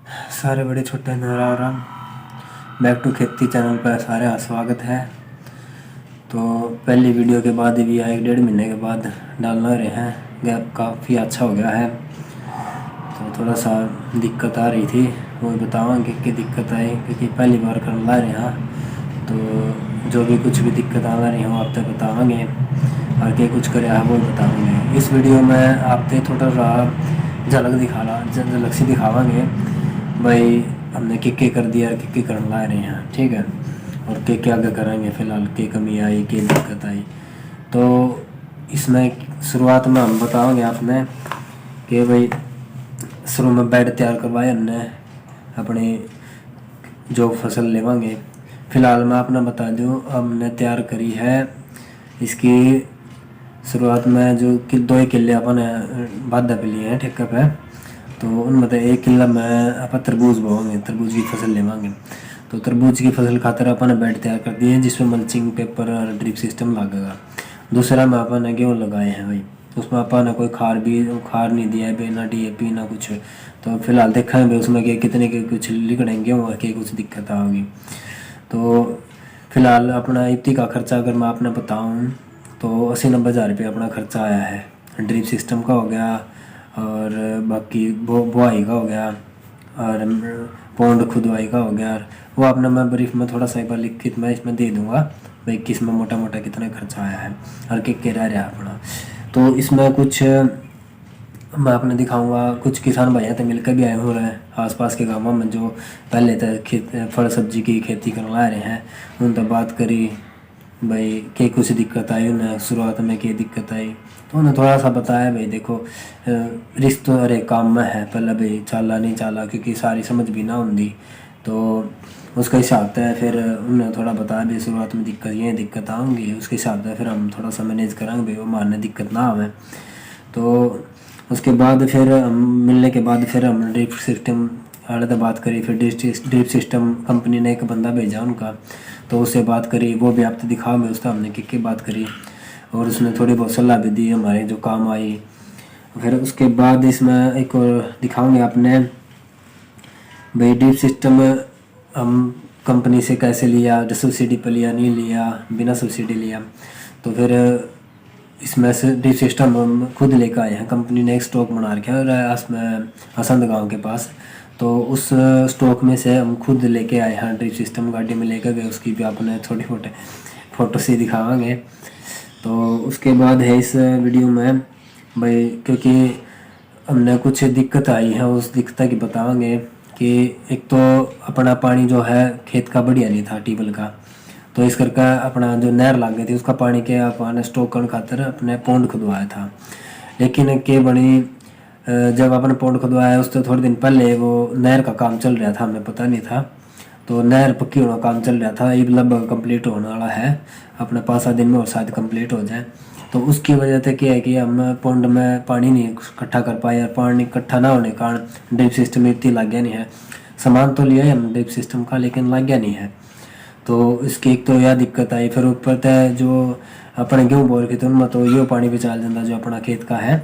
सारे बड़े छोटे नरारा बैक टू खेती चैनल पर सारे स्वागत है। तो पहली वीडियो के बाद भी 1-1.5 महीने के बाद डालना रहे हैं, गैप काफ़ी अच्छा हो गया है। तो थोड़ा सा दिक्कत आ रही थी, वो बताऊँगी कि दिक्कत आई क्योंकि पहली बार कर ला रहे हैं। तो जो भी कुछ भी दिक्कत आ रही हो आप तक बताएंगे और क्या कुछ करे है वो बताएंगे। इस वीडियो में आपते थोड़ा सा झलक सी दिखावांगे भाई हमने के कर दिया, के करने ला रहे हैं, ठीक है। और के आगे करेंगे, फ़िलहाल के कमी आई, के दिक्कत आई। तो इसमें शुरुआत में हम बताएंगे आपने कि भाई शुरू में बेड तैयार करवाए हमने अपनी जो फसल लेवांगे। फ़िलहाल मैं अपना बता दूँ, हमने तैयार करी है इसकी शुरुआत में जो कि 2 किले अपन बाधा पे लिए हैं ठेके पे। तो उनमें 1 किला में अपन तरबूज बोएंगे, तरबूज की फसल लेवांगे। तो तरबूज की फसल खातर अपन बेड तैयार कर दिए जिसमें मल्चिंग पेपर और ड्रिप सिस्टम लगेगा। दूसरा में अपन ने गेहूँ लगाए हैं भाई, उसमें अपन ने कोई खार नहीं दिया है, ना DAP ना कुछ। तो फिलहाल देखा है उसमें कि कितने के कुछ लिखड़ेंगे और के कुछ दिक्कत होगी। तो फिलहाल अपना इतनी का खर्चा अगर मैं आपने बताऊँ तो 80-90 हज़ार रुपये अपना खर्चा आया है। ड्रिप सिस्टम का हो गया और बाकी बुआई का हो गया और पौंड खुदवाई का हो गया। वो आपने मैं ब्रीफ में थोड़ा सा एक बार लिखित में इसमें दे दूंगा भाई किस में मोटा मोटा कितना खर्चा आया है और के रह रहा अपना। तो इसमें कुछ मैं आपने दिखाऊंगा, कुछ किसान भैया तो मिलकर भी आए हो रहे हैं आसपास के गाँवों में जो पहले तक फल सब्जी की खेती करवा रहे हैं। उनसे बात करी भाई के कुछ दिक्कत आई, उन्हें शुरुआत में क्या दिक्कत आई तो उन्हें थोड़ा सा बताया भाई देखो रिस्क तो अरे काम में है, पहले भाई चाला नहीं चाला क्योंकि सारी समझ भी ना होंगी। तो उसका हिसाब है फिर उन्हें थोड़ा बताया भाई शुरुआत में दिक्कत आऊँगी, उसके हिसाब से फिर हम थोड़ा सा मैनेज करेंगे भाई वो मारने दिक्कत ना आवे। तो उसके बाद फिर हम मिलने के बाद फिर हम ड्रिप सिस्टम वाले बात करी। फिर ड्रिप सिस्टम कंपनी ने एक बंदा भेजा उनका, तो उससे बात करी, वो भी आपको दिखाओगे उसका हमने के बात करी और उसने थोड़ी बहुत सलाह भी दी हमारे जो काम आई। फिर उसके बाद इसमें एक और दिखाऊंगे आपने भाई ड्रिप सिस्टम हम कंपनी से कैसे लिया, सब्सिडी पर लिया नहीं लिया, बिना सब्सिडी लिया। तो फिर इसमें से ड्रिप सिस्टम हम खुद लेकर आए हैं, कंपनी ने एक स्टॉक बना रखा है उसमें हसंद गांव के पास। तो उस स्टॉक में से हम खुद लेके आए हैं ड्रिप सिस्टम, गाड़ी में लेकर गए, उसकी भी आपने छोटे छोटे फ़ोटो से दिखावांगे। तो उसके बाद है इस वीडियो में भाई क्योंकि हमने कुछ दिक्कत आई है उस दिक्कत की बताएंगे कि एक तो अपना पानी जो है खेत का बढ़िया नहीं था ट्यूबवेल का, तो इस करके अपना जो नहर लाग गई थी उसका पानी के अपने स्टॉक करने खातर अपने पौंड खुदवाया था। लेकिन के बनी जब अपने पौंड खुदवाया उससे थोड़े दिन पहले वो नहर का काम चल रहा था, हमें पता नहीं था। तो नहर पक्की होना काम चल रहा था, ये लगभग कंप्लीट होने वाला है, अपने 5-7 दिन में और शायद कंप्लीट हो जाए। तो उसकी वजह से क्या है कि हम पौंड में पानी नहीं इकट्ठा कर पाए और पानी इकट्ठा ना होने के कारण ड्रिप सिस्टम इतनी लग गया नहीं है। सामान तो लिया है हम ड्रिप सिस्टम का लेकिन लग गया नहीं है। तो इसकी एक तो यह दिक्कत आई। फिर ऊपर तय जो अपने गेहूँ बोर के थे उनमें तो यो पानी भी चल जाता जो अपना खेत का है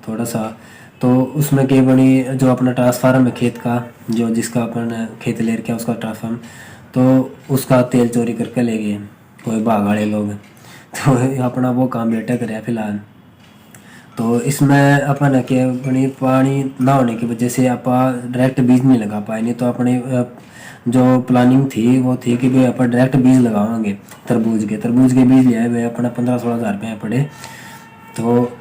थोड़ा सा। तो उसमें कई बड़ी जो अपना ट्रांसफार्म है खेत का, जो जिसका अपन खेत ले रखे उसका ट्रांसफार्म, तो उसका तेल चोरी करके ले गए कोई भाग वाले लोग। तो अपना वो काम बेटा करे फिलहाल। तो इसमें अपन के अपनी पानी ना होने की वजह से आप डायरेक्ट बीज नहीं लगा पाए, नहीं तो अपने जो प्लानिंग थी वो थी कि भाई अपन डायरेक्ट बीज लगावांगे तरबूज के बीज लिया है अपना 15-16 हज़ार रुपये पड़े। तो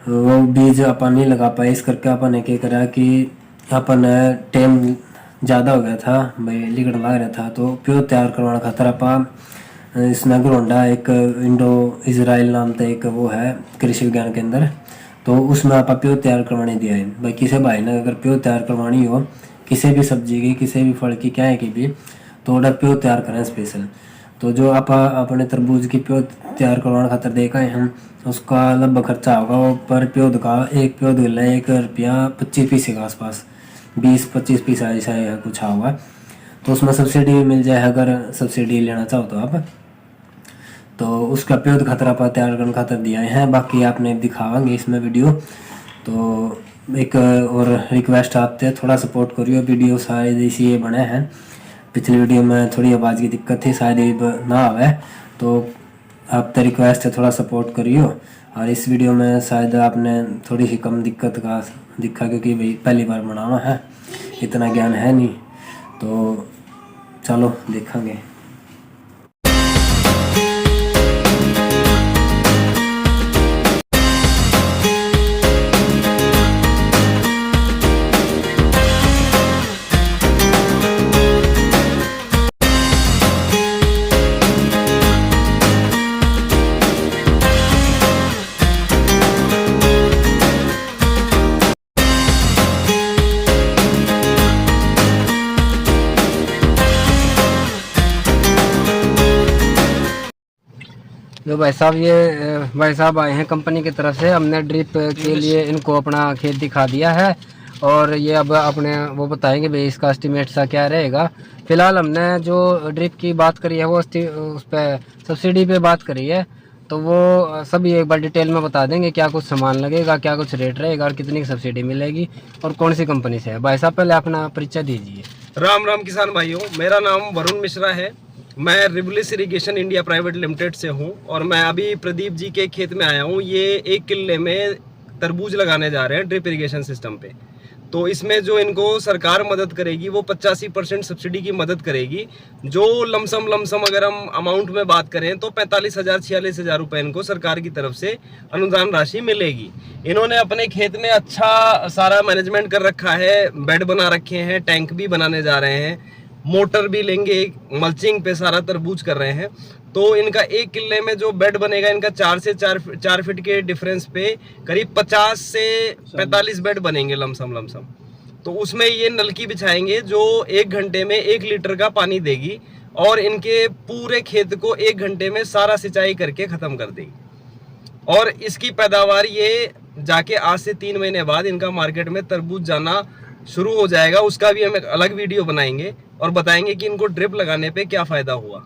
वो बीज अपन नहीं लगा पाए, इस करके अपन ने क्या करा कि अपन टाइम ज़्यादा हो गया था भाई लिगड़ लग रहा था। तो प्योर तैयार करवाना खातर अपन इसमें ग्रोंडा एक इंडो इजराइल नाम का एक वो है कृषि विज्ञान के अंदर, तो उसमें आप प्योर तैयार करवाने दिया है भाई। किसी भाई ने अगर प्योर तैयार करवानी हो किसी भी सब्जी की किसी भी फल की क्या है कि भी, तो ऑर्डर प्योर तैयार करें स्पेशल। तो जो आप अपने तरबूज की प्योर तैयार करवाने खातर देखा है हम, उसका लगभग खर्चा होगा वो पर प्योर का एक प्योर गला ₹1.25 के आसपास, 20-25 पीस ऐसा कुछ होगा। तो उसमें सब्सिडी भी मिल जाए अगर सब्सिडी लेना चाहो तो आप। तो उसका प्योर खतरा पर तैयार करने खातर दिया है, बाकी आपने दिखावांगे इसमें वीडियो। तो एक और रिक्वेस्ट आपसे, थोड़ा सपोर्ट करियो। वीडियो शायद इसी बने हैं, पिछली वीडियो में थोड़ी आवाज़ की दिक्कत थी, शायद ये ना आवे, तो आपसे रिक्वेस्ट है थोड़ा सपोर्ट करियो। और इस वीडियो में शायद आपने थोड़ी सी कम दिक्कत का दिखा, क्योंकि भाई पहली बार बनाना है, इतना ज्ञान है नहीं, तो चलो देखेंगे। तो भाई साहब, ये भाई साहब आए हैं कंपनी की तरफ से, हमने ड्रिप के लिए इनको अपना खेत दिखा दिया है, और ये अब अपने वो बताएंगे भाई इसका एस्टिमेट सा क्या रहेगा। फिलहाल हमने जो ड्रिप की बात करी है वो उस पर सब्सिडी पे बात करी है, तो वो सब एक बार डिटेल में बता देंगे, क्या कुछ सामान लगेगा, क्या कुछ रेट रहेगा और कितनी की सब्सिडी मिलेगी और कौन सी कंपनी से है। भाई साहब पहले अपना परिचय दीजिए। राम राम किसान भाइयों, मेरा नाम वरुण मिश्रा है। मैं रिबलिस इरिगेशन इंडिया प्राइवेट लिमिटेड से हूं और मैं अभी प्रदीप जी के खेत में आया हूं। ये 1 किले में तरबूज लगाने जा रहे हैं ड्रिप इरिगेशन सिस्टम पे। तो इसमें जो इनको सरकार मदद करेगी वो 85% सब्सिडी की मदद करेगी। जो लमसम अगर हम अमाउंट में बात करें तो 45,000-46,000 रुपये इनको सरकार की तरफ से अनुदान राशि मिलेगी। इन्होंने अपने खेत में अच्छा सारा मैनेजमेंट कर रखा है, बेड बना रखे हैं, टैंक भी बनाने जा रहे हैं, मोटर भी लेंगे, मल्चिंग पे सारा तरबूज कर रहे हैं। तो इनका 1 किले में जो बेड बनेगा, इनका 4 फीट के डिफरेंस पे करीब 50 से 45 बेड बनेंगे लमसम। तो उसमें ये नलकी बिछाएंगे जो 1 घंटे में 1 लीटर का पानी देगी और इनके पूरे खेत को 1 घंटे में सारा सिंचाई करके खत्म कर देगी। और इसकी पैदावार ये जाके आज से 3 महीने बाद इनका मार्केट में तरबूज जाना शुरू हो जाएगा। उसका भी हम एक अलग वीडियो बनाएंगे और बताएंगे कि इनको ड्रिप लगाने पे क्या फायदा हुआ।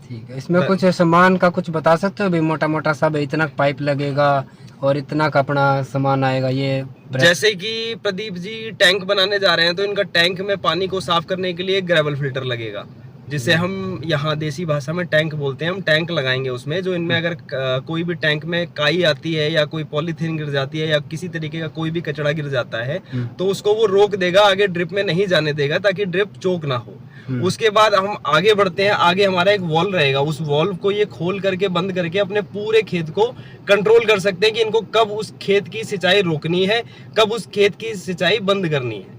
ठीक है, इसमें कुछ सामान का कुछ बता सकते हो भी? मोटा सब इतना पाइप लगेगा और इतना का अपना सामान आएगा ये? जैसे कि प्रदीप जी टैंक बनाने जा रहे हैं, तो इनका टैंक में पानी को साफ करने के लिए ग्रेवल फिल्टर लगेगा, जिसे हम यहाँ देसी भाषा में टैंक बोलते हैं। हम टैंक लगाएंगे उसमें, जो इनमें अगर कोई भी टैंक में काई आती है या कोई पॉलीथीन गिर जाती है या किसी तरीके का कोई भी कचरा गिर जाता है तो उसको वो रोक देगा, आगे ड्रिप में नहीं जाने देगा ताकि ड्रिप चोक ना हो। उसके बाद हम आगे बढ़ते हैं। आगे हमारा एक वॉल्व रहेगा, उस वॉल्व को ये खोल करके बंद करके अपने पूरे खेत को कंट्रोल कर सकते हैं कि इनको कब उस खेत की सिंचाई रोकनी है, कब उस खेत की सिंचाई बंद करनी है।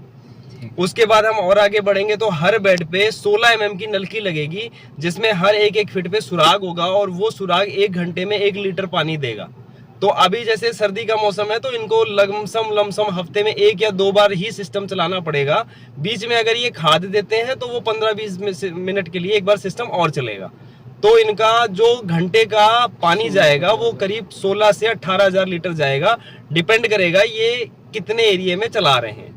उसके बाद हम और आगे बढ़ेंगे तो हर बेड पे 16 mm की नलकी लगेगी, जिसमें हर एक फीट पे सुराग होगा और वो सुराग 1 घंटे में 1 लीटर पानी देगा। तो अभी जैसे सर्दी का मौसम है तो इनको लमसम हफ्ते में 1 या 2 बार ही सिस्टम चलाना पड़ेगा। बीच में अगर ये खाद देते हैं तो वो 15-20 मिनट के लिए एक बार सिस्टम और चलेगा। तो इनका जो घंटे का पानी जाएगा वो करीब 16 से 18,000 लीटर जाएगा, डिपेंड करेगा ये कितने एरिया में चला रहे हैं।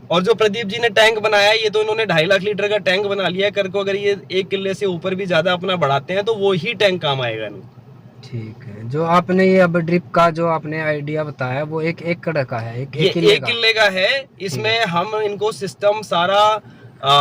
और जो प्रदीप जी ने टैंक बनाया है, ये तो इन्होंने 2.5 लाख लीटर का टैंक बना लिया है। कर को अगर ये 1 किले से ऊपर भी ज्यादा अपना बढ़ाते हैं तो वो ही टैंक काम आएगा इनको। ठीक है, जो आपने ये अब ड्रिप का जो आपने आइडिया बताया वो 1 एकड़ का है, 1 किले का है। इसमें हम इनको सिस्टम सारा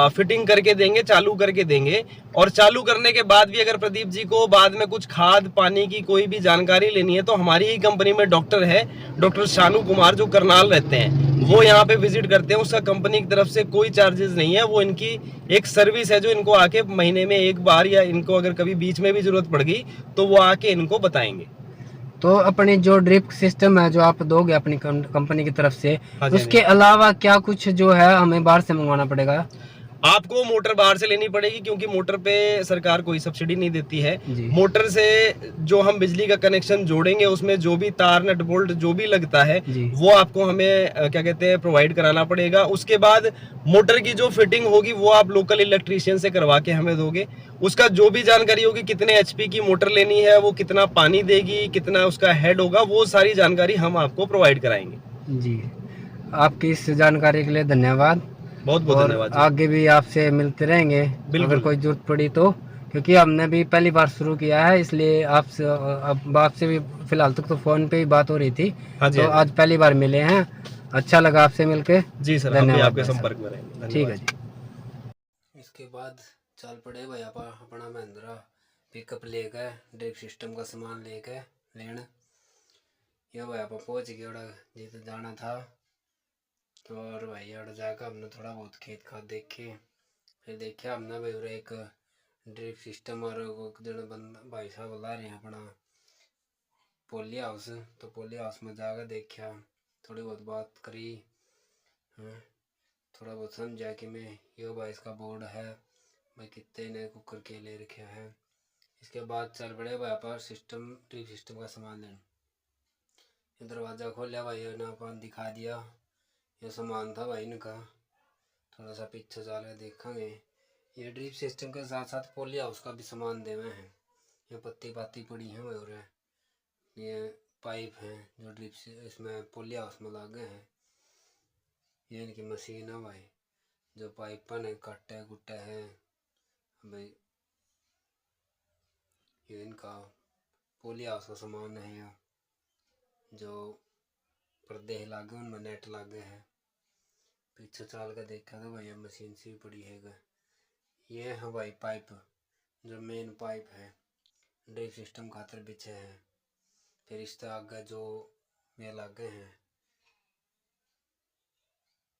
फिटिंग करके देंगे, चालू करके देंगे। और चालू करने के बाद भी अगर प्रदीप जी को बाद में कुछ खाद पानी की कोई भी जानकारी लेनी है तो हमारी ही कंपनी में डॉक्टर है, डॉक्टर शानू कुमार, जो करनाल रहते हैं, वो यहाँ पे विजिट करते हैं। उसका कंपनी की तरफ से कोई चार्जेस नहीं है, वो इनकी एक सर्विस है जो इनको आके महीने में 1 बार या इनको अगर कभी बीच में भी जरूरत पड़ गई तो वो आके इनको बताएंगे। तो अपनी जो ड्रिप सिस्टम है जो आप दोगे अपनी कंपनी की तरफ से, उसके अलावा क्या कुछ जो है हमें बाहर से मंगवाना पड़ेगा? आपको मोटर बाहर से लेनी पड़ेगी, क्योंकि मोटर पे सरकार कोई सब्सिडी नहीं देती है। मोटर से जो हम बिजली का कनेक्शन जोड़ेंगे उसमें जो भी तार नट बोल्ट जो भी लगता है वो आपको हमें क्या कहते हैं प्रोवाइड कराना पड़ेगा। उसके बाद मोटर की जो फिटिंग होगी वो आप लोकल इलेक्ट्रीशियन से करवा के हमें दोगे। उसका जो भी जानकारी होगी, कितने HP की मोटर लेनी है, वो कितना पानी देगी, कितना उसका हेड होगा, वो सारी जानकारी हम आपको प्रोवाइड कराएंगे। जी, आपकी इस जानकारी के लिए धन्यवाद। बहुत बहुत धन्यवाद। आगे भी आपसे मिलते रहेंगे अगर कोई जरूरत पड़ी तो, क्योंकि हमने भी पहली बार शुरू किया है, इसलिए आपसे भी फिलहाल तक तो फोन पे ही बात हो रही थी। तो आज पहली बार मिले हैं अच्छा लगा आपसे मिलके। जी सर, हम भी धन्यवाद आपके भाई साहब। संपर्क में रहेंगे। ठीक है धन्यवाद। जी। इसके बाद चल पड़े भाई आप अपना महिंद्रा पिकअप लेकर ड्रिप सिस्टम का सामान लेकर लेना। यह भाई आप पहुँच गए और जिधर जाना था। और भाई और जाकर हमने थोड़ा बहुत खेत खाद देखे। फिर देखा हमने भाई और एक ड्रिप सिस्टम और जन बंदा भाई साहब बुला रहे हैं अपना पोली हाउस। तो पोली हाउस में जाकर देखा, थोड़ी बहुत बात करी। हाँ, थोड़ा बहुत समझा कि मैं यो भाई इसका बोर्ड है भाई कितने ने कुकर के ले रखा है। इसके बाद चल पड़े भाई पर सिस्टम ड्रिप सिस्टम का सामान लेना। दरवाज़ा खोला भाई ने अपन दिखा दिया ये सामान था भाई इनका। थोड़ा सा पीछे चल के देखेंगे। ये ड्रिप सिस्टम के साथ साथ पोली हाउस का भी सामान देवे हैं। ये पत्ती पाती पड़ी हैं और ये पाइप हैं जो ड्रिप से इसमें पोली हाउस में लगे हैं। ये इनकी मशीन है भाई जो पाइपन है काटे कुटे है भाई। ये इनका पोली हाउस का सामान है जो पर्दे लागे उनमें नेट लागे हैं। पीछे चाल कर देखा तो भाई मशीन सी पड़ी है। ये है भाई पाइप जो मेन पाइप है ड्रिप सिस्टम खातर पीछे है। फिर इससे आगे जो ये लागे हैं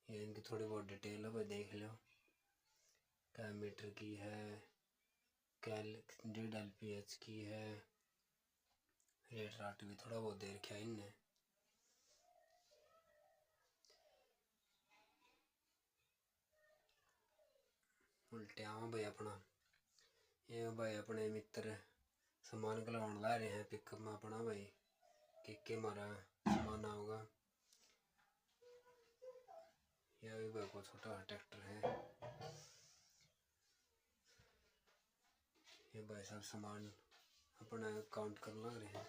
ये इनकी थोड़ी बहुत डिटेल है भाई देख लो। क्या मीटर की है, क्या 1.5 LPH की है। रेट राट भी थोड़ा बहुत दे रखा है इनने। उल्टे आवा भाई अपना ये भाई अपने मित्र सामान कलवान ला रहे हैं पिकअप में अपना भाई कि मारा सामान आओगा। यह भी भाई को छोटा ट्रैक्टर है। ये भाई साहब सामान अपना काउंट कर लग रहे हैं।